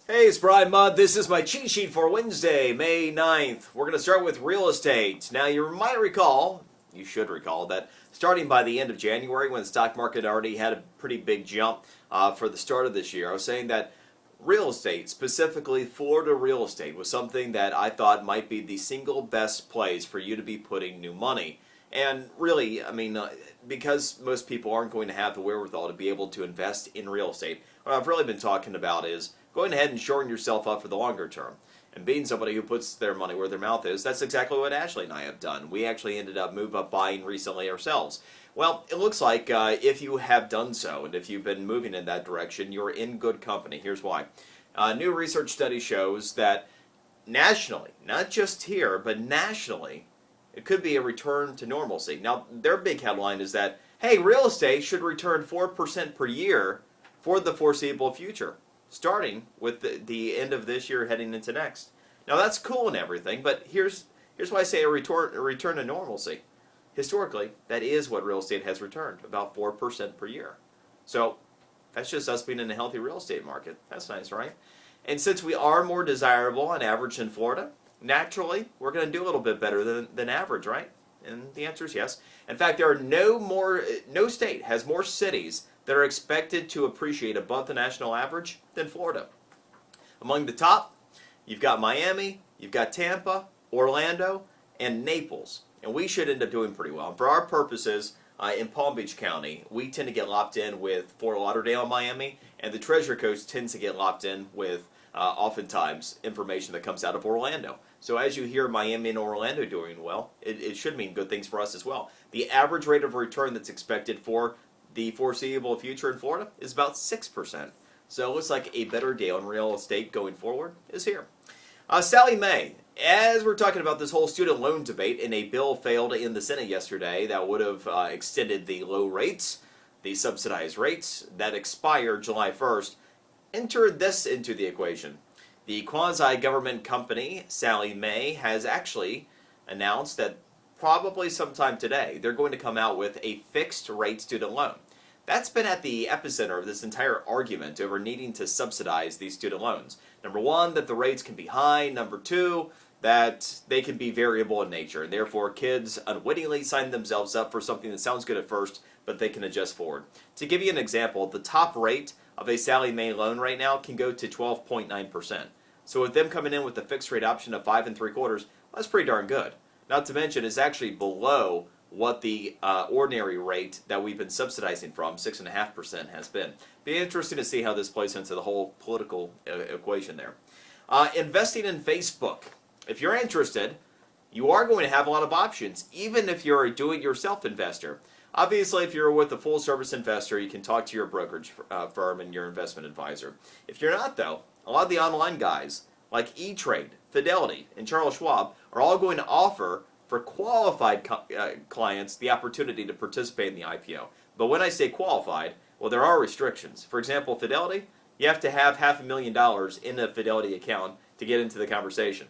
Hey, it's Brian Mudd. This is my cheat sheet for Wednesday, May 9th. We're going to start with real estate. Now, you might recall, you should recall, that starting by the end of January, when the stock market already had a pretty big jump for the start of this year, I was saying that real estate, specifically Florida real estate, was something that I thought might be the single best place for you to be putting new money. And really, because most people aren't going to have the wherewithal to be able to invest in real estate, what I've really been talking about is going ahead and shoring yourself up for the longer term. And being somebody who puts their money where their mouth is, that's exactly what Ashley and I have done. We actually ended up move up buying recently ourselves. Well, it looks like if you have done so, and if you've been moving in that direction, you're in good company. Here's why. New research study shows that nationally, not just here, but nationally, it could be a return to normalcy. Now, their big headline is that, hey, real estate should return 4% per year for the foreseeable future, starting with the end of this year heading into next. Now, that's cool and everything, but here's why I say a return to normalcy. Historically, that is what real estate has returned, about 4% per year. So that's just us being in a healthy real estate market. That's nice, right? And since we are more desirable on average in Florida, naturally, we're going to do a little bit better than average, right? And the answer is yes. In fact, there are no state has more cities that are expected to appreciate above the national average than Florida. Among the top, you've got Miami, you've got Tampa, Orlando, and Naples. And we should end up doing pretty well. And for our purposes, in Palm Beach County, we tend to get locked in with Fort Lauderdale and Miami, and the Treasure Coast tends to get locked in with oftentimes information that comes out of Orlando. So as you hear Miami and Orlando doing well, it should mean good things for us as well. The average rate of return that's expected for the foreseeable future in Florida is about 6%. So it looks like a better deal in real estate going forward is here. Sallie Mae, as we're talking about this whole student loan debate, and a bill failed in the Senate yesterday that would have extended the low rates, the subsidized rates that expire July 1st, enter this into the equation. The quasi-government company, Sallie Mae, has actually announced that probably sometime today they're going to come out with a fixed rate student loan. That's been at the epicenter of this entire argument over needing to subsidize these student loans. Number one, that the rates can be high. Number two, that they can be variable in nature. And therefore, kids unwittingly sign themselves up for something that sounds good at first, but they can adjust forward. To give you an example, the top rate of a Sallie Mae loan right now can go to 12.9%. So with them coming in with a fixed rate option of 5 3/4, well, that's pretty darn good. Not to mention, it's actually below what the ordinary rate that we've been subsidizing from, 6.5%, has been. Be interesting to see how this plays into the whole political equation there. Investing in Facebook. If you're interested, you are going to have a lot of options, even if you're a do-it-yourself investor. Obviously, if you're with a full-service investor, you can talk to your brokerage firm and your investment advisor. If you're not, though, a lot of the online guys, like E-Trade, Fidelity, and Charles Schwab, are all going to offer for qualified clients the opportunity to participate in the IPO. But when I say qualified, well, there are restrictions. For example, Fidelity, you have to have $500,000 in a Fidelity account to get into the conversation.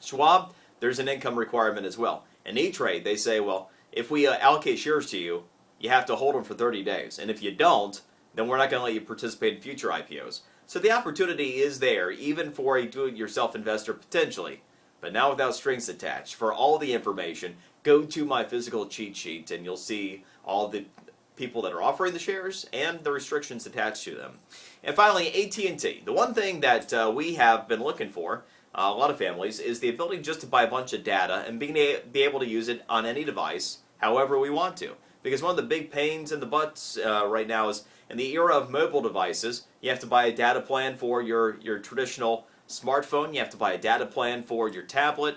Schwab, there's an income requirement as well. And E-Trade, they say, well, if we allocate shares to you, you have to hold them for 30 days. And if you don't, then we're not going to let you participate in future IPOs. So the opportunity is there, even for a do-it-yourself investor potentially, but now without strings attached. For all the information, go to my physical cheat sheet and you'll see all the people that are offering the shares and the restrictions attached to them. And finally, AT&T. The one thing that we have been looking for, a lot of families, is the ability just to buy a bunch of data and be able to use it on any device however we want to. Because one of the big pains in the butts right now is in the era of mobile devices, you have to buy a data plan for your traditional smartphone, you have to buy a data plan for your tablet,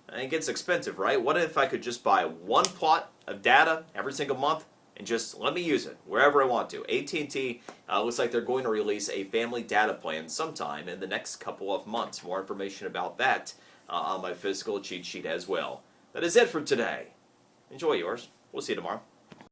and it gets expensive, right? What if I could just buy one plot of data every single month and just let me use it wherever I want to? AT&T looks like they're going to release a family data plan sometime in the next couple of months. More information about that on my physical cheat sheet as well. That is it for today. Enjoy yours. We'll see you tomorrow.